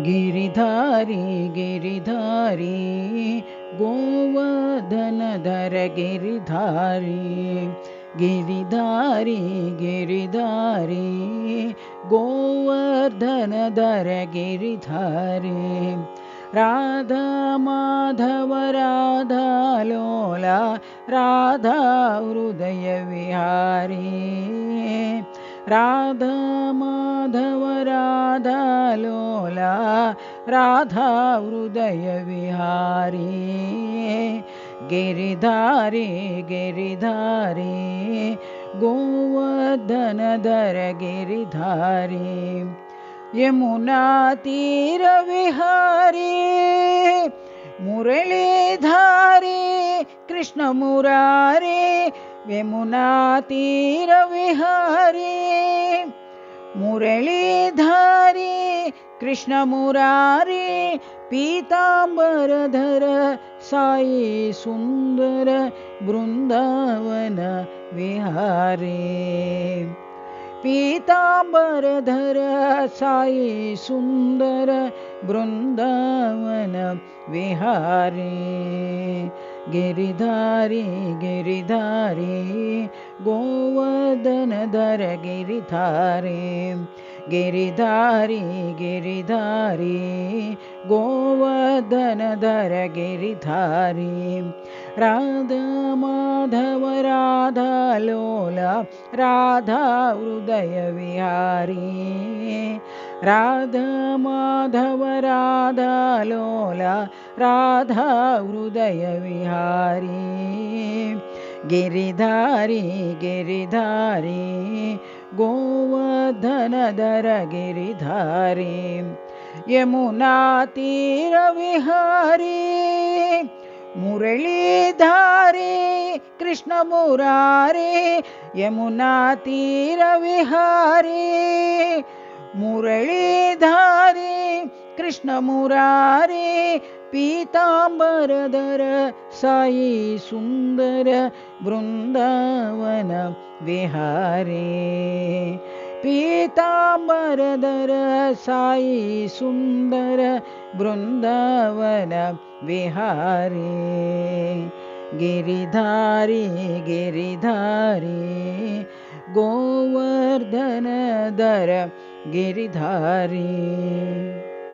गिरिधारी गिरिधारी गोवर्धनधर गिरिधारी गिरिधारी गिरिधारी गोवर्धनधर गिरिधारी राधा माधव राधा लोला राधा हृदय विहारी राधा माधव राधा लोला राधा हृदय विहारी गिरिधारी गिरिधारी गोवर्धनधर गिरिधारी यमुना तीर विहारी मुरलीधारी कृष्ण मुरारी यमुना तीर विहारी मुरलीधारी कृष्ण मुरारी पीतांबरधर साई सुंदर बृंदावन विहारी पीतांबरधर साई सुंदर बृंदावन विहारी गिरिधारी गिरिधारी गोवर्धनधर गिरिधारी गिरिधारी गिरिधारी गोवर्धनधर गिरिधारी राधा माधव राधा लोला राधा हृदय विहारी राधा माधव राधा लोला राधा हृदय विहारी गिरिधारी गिरिधारी गोवर्धनधर गिरिधारी यमुना तीर विहारी मुरलीधारी कृष्ण मुरारी यमुना तीर विहारी मुरलीधारी कृष्ण मुरारी पीतांबरधर साई सुंदर बृंदावन विहारी पीतांबरधर साई सुंदर बृंदावन विहारी गिरिधारी गिरिधारी गोवर्धनधर गिरिधारी।